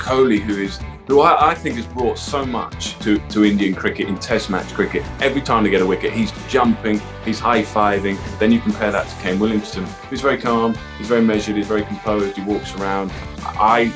Kohli, who I think has brought so much to Indian cricket in Test match cricket. Every time they get a wicket, he's jumping, he's high-fiving. Then you compare that to Kane Williamson, who's very calm, he's very measured, he's very composed, he walks around. I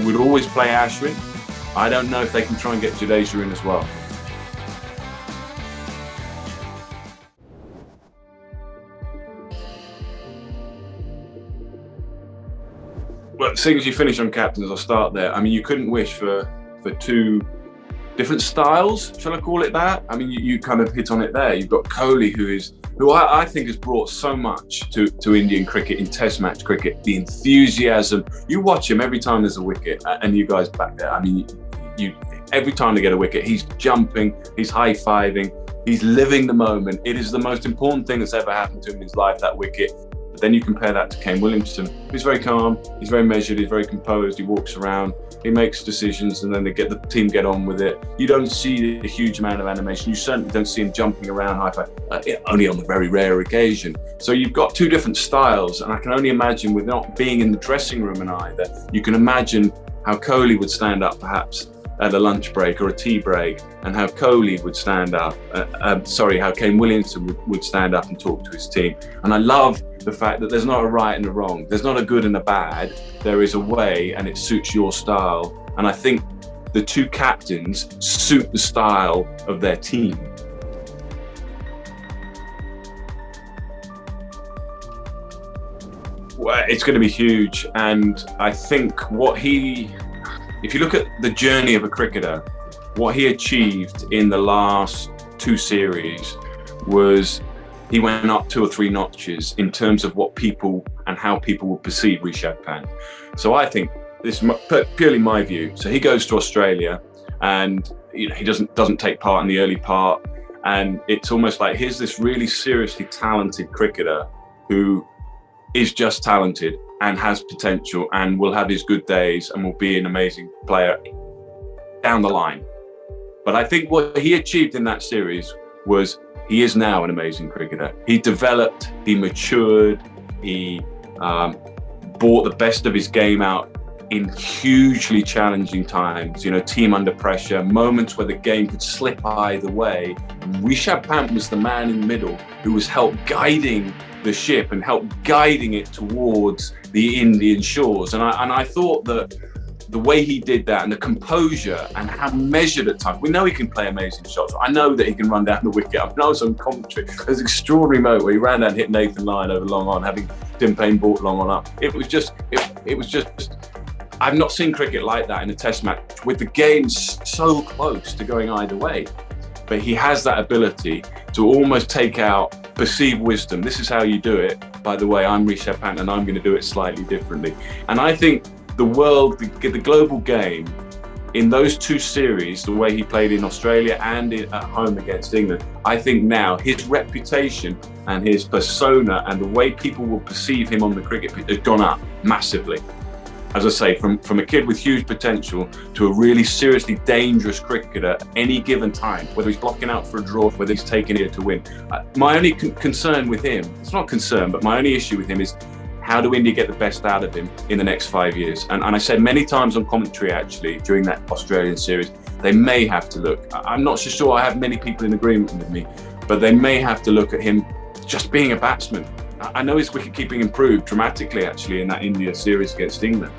would always play ASHWIN. I don't know if they can try and get JADEJA in as well. Well, seeing as you finish on captains, I'll start there. I mean, you couldn't wish for two different styles, shall I call it that? I mean, you kind of hit on it there. You've got Kohli, who I think has brought so much to Indian cricket in Test match cricket. The enthusiasm. You watch him every time there's a wicket, and you guys back there. I mean, every time they get a wicket, he's jumping, he's high-fiving, he's living the moment. It is the most important thing that's ever happened to him in his life, that wicket. Then you compare that to Kane Williamson, who's very calm, he's very measured, he's very composed, he walks around, he makes decisions, and then the team get on with it. You don't see a huge amount of animation. You certainly don't see him jumping around high-five, only on a very rare occasion. So you've got two different styles, and I can only imagine, with not being in the dressing room in either, you can imagine how Kohli would stand up perhaps at a lunch break or a tea break, and how Kohli would stand up, how Kane Williamson would stand up and talk to his team. And I love the fact that there's not a right and a wrong. There's not a good and a bad. There is a way, and it suits your style. And I think the two captains suit the style of their team. Well, it's going to be huge. And I think if you look at the journey of a cricketer, what he achieved in the last two series was he went up 2 or 3 notches in terms of what people and how people will perceive Rishabh Pant. So I think this is purely my view. So he goes to Australia, and he doesn't take part in the early part, and it's almost like here's this really seriously talented cricketer who is just talented and has potential and will have his good days and will be an amazing player down the line. But I think what he achieved in that series was he is now an amazing cricketer. He developed, he matured, he brought the best of his game out in hugely challenging times, team under pressure, moments where the game could slip either way. Rishabh Pant was the man in the middle who was guiding the ship and guiding it towards the Indian shores. And I thought that the way he did that, and the composure, and how measured at times. We know he can play amazing shots. I know that he can run down the wicket. I was on commentary. There's an extraordinary moment where he ran down and hit Nathan Lyon over long on, having Tim Payne brought long on up. It was just, I've not seen cricket like that in a Test match, with the game so close to going either way. But he has that ability to almost take out perceived wisdom. This is how you do it. By the way, I'm Rishabh Pant, and I'm going to do it slightly differently. And I think the world, the global game, in those two series, the way he played in Australia and at home against England, I think now his reputation and his persona and the way people will perceive him on the cricket pitch has gone up massively. As I say, from a kid with huge potential to a really seriously dangerous cricketer at any given time, whether he's blocking out for a draw, whether he's taking it to win. My only concern with him, it's not concern, but my only issue with him is, how do India get the best out of him in the next 5 years? And I said many times on commentary, actually, during that Australian series, they may have to look. I'm not so sure I have many people in agreement with me, but they may have to look at him just being a batsman. I know his wicket-keeping improved dramatically, actually, in that India series against England.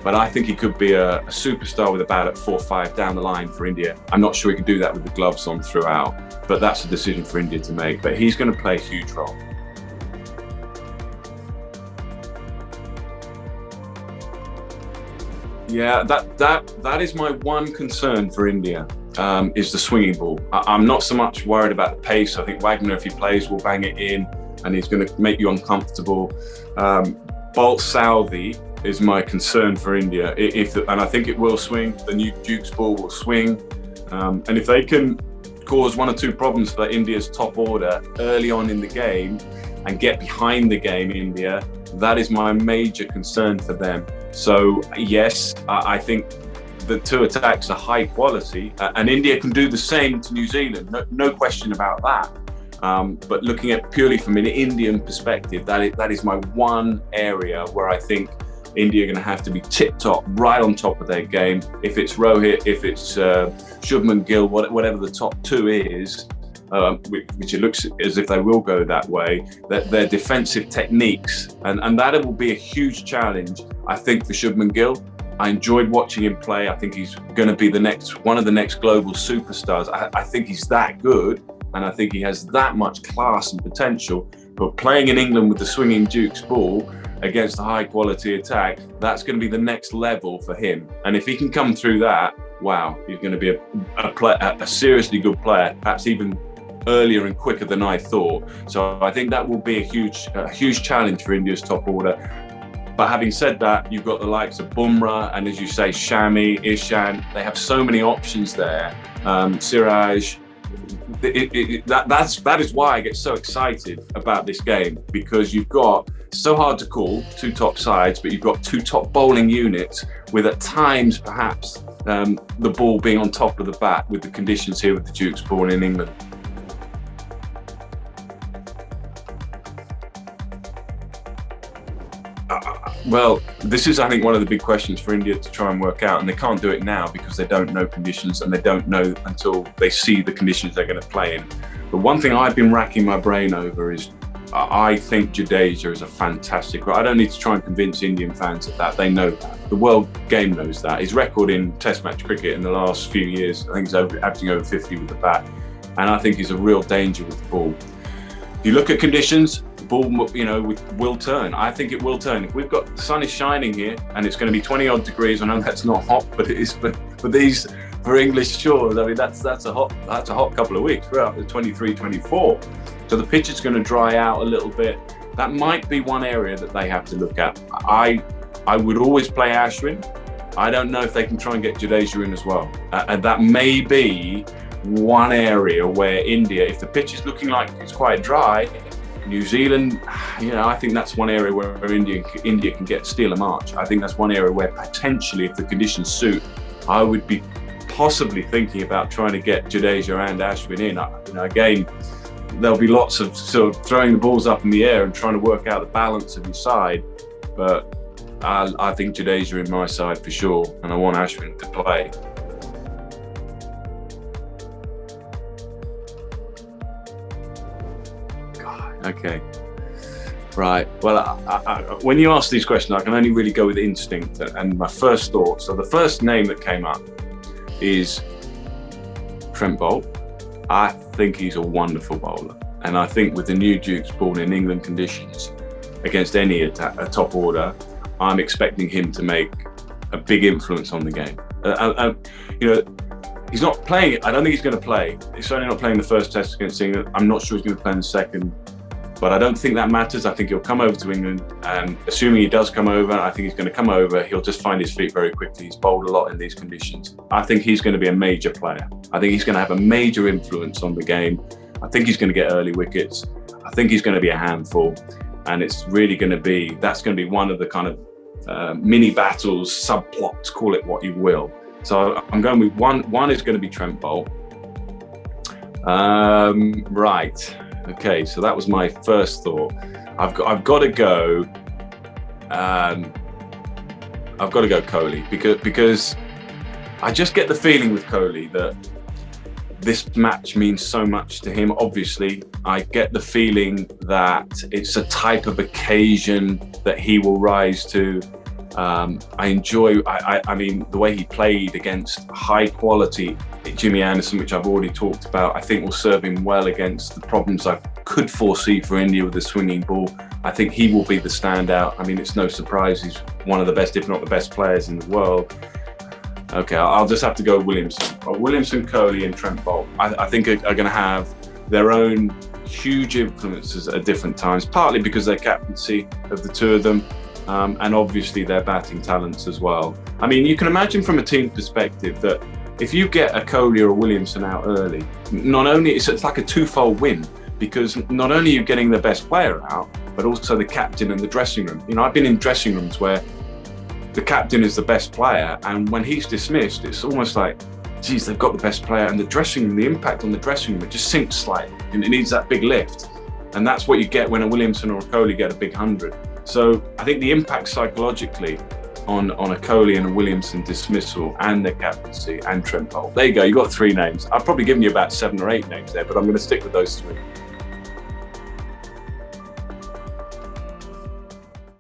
But I think he could be a superstar with a bat at 4-5 down the line for India. I'm not sure he can do that with the gloves on throughout, but that's a decision for India to make. But he's going to play a huge role. Yeah, that is my one concern for India, is the swinging ball. I'm not so much worried about the pace. I think Wagner, if he plays, will bang it in, and he's going to make you uncomfortable. Bolt Southey is my concern for India. And I think it will swing. The new Duke's ball will swing. And if they can cause 1 or 2 problems for India's top order early on in the game and get behind the game, India, that is my major concern for them. So yes, I think the 2 attacks are high quality, and India can do the same to New Zealand, no question about that. But looking at purely from an Indian perspective, that is my one area where I think India are going to have to be tip-top, right on top of their game. If it's Rohit, if it's Shubman Gill, whatever the top two is, which it looks as if they will go that way, that their defensive techniques, and that will be a huge challenge, I think, for Shubman Gill. I enjoyed watching him play. I think he's going to be one of the next global superstars. I think he's that good, and I think he has that much class and potential. But playing in England with the swinging Duke's ball against a high-quality attack, that's going to be the next level for him. And if he can come through that, wow, he's going to be a seriously good player, perhaps even earlier and quicker than I thought. So I think that will be a huge challenge for India's top order. But having said that, you've got the likes of Bumrah and, as you say, Shami, Ishan. They have so many options there. Siraj. That is why I get so excited about this game, because you've got, so hard to call, two top sides, but you've got two top bowling units with, at times, perhaps the ball being on top of the bat with the conditions here with the Duke's ball in England. Well, this is, I think, one of the big questions for India to try and work out, and they can't do it now because they don't know conditions, and they don't know until they see the conditions they're going to play in. But one thing I've been racking my brain over is, I think Jadeja is a fantastic. I don't need to try and convince Indian fans of that. They know that. The world game knows that. His record in Test match cricket in the last few years, I think he's averaging over 50 with the bat, and I think he's a real danger with the ball. If you look at conditions, the ball, will turn. I think it will turn. If we've got, the sun is shining here and it's going to be 20 odd degrees, I know that's not hot, but it is for English shores. I mean, that's a hot couple of weeks. We're up to 23, 24. So the pitch is going to dry out a little bit. That might be one area that they have to look at. I would always play ASHWIN. I don't know if they can try and get Jadeja in as well. And that may be one area where India, if the pitch is looking like it's quite dry, New Zealand, I think that's one area where India can steal a march. I think that's one area where potentially, if the conditions suit, I would be possibly thinking about trying to get Jadeja and ASHWIN in. Again, there'll be lots of sort of throwing the balls up in the air and trying to work out the balance of your side, but I think Jadeja in my side for sure, and I want ASHWIN to play. Okay, right. Well, when you ask these questions, I can only really go with instinct and my first thought. So the first name that came up is Trent Boult. I think he's a wonderful bowler, and I think with the new Duke's ball in England conditions against any a top order, I'm expecting him to make a big influence on the game. He's not playing it. I don't think he's going to play. He's certainly not playing the first test against England. I'm not sure he's going to play in the second. But I don't think that matters. I think he'll come over to England, and assuming he does come over, I think he's going to come over, he'll just find his feet very quickly. He's bowled a lot in these conditions. I think he's going to be a major player. I think he's going to have a major influence on the game. I think he's going to get early wickets. I think he's going to be a handful. And it's really going to be, that's going to be one of the kind of mini battles, subplots, call it what you will. So I'm going with one is going to be Trent Boult. Right. Okay, so that was my first thought. I've got to go. I've got to go Kohli because I just get the feeling with Kohli that this match means so much to him. Obviously, I get the feeling that it's a type of occasion that he will rise to. I enjoy. I mean, the way he played against high quality Jimmy Anderson, which I've already talked about, I think will serve him well against the problems I could foresee for India with the swinging ball. I think he will be the standout. I mean, it's no surprise he's one of the best, if not the best players in the world. Okay, I'll just have to go Williamson. Williamson, Kohli and Trent Boult, I think are going to have their own huge influences at different times, partly because their captaincy of the two of them, and obviously their batting talents as well. I mean, you can imagine from a team perspective that if you get a Kohli or a Williamson out early, not only it's like a twofold win, because not only are you getting the best player out, but also the captain and the dressing room. I've been in dressing rooms where the captain is the best player, and when he's dismissed, it's almost like, geez, they've got the best player, and the dressing room, the impact on the dressing room, it just sinks slightly, and it needs that big lift. And that's what you get when a Williamson or a Kohli get a big 100. So I think the impact psychologically on a Kohli and a Williamson dismissal and their captaincy and Trent Boult. There you go, you got 3 names. I've probably given you about 7 or 8 names there, but I'm going to stick with those 3.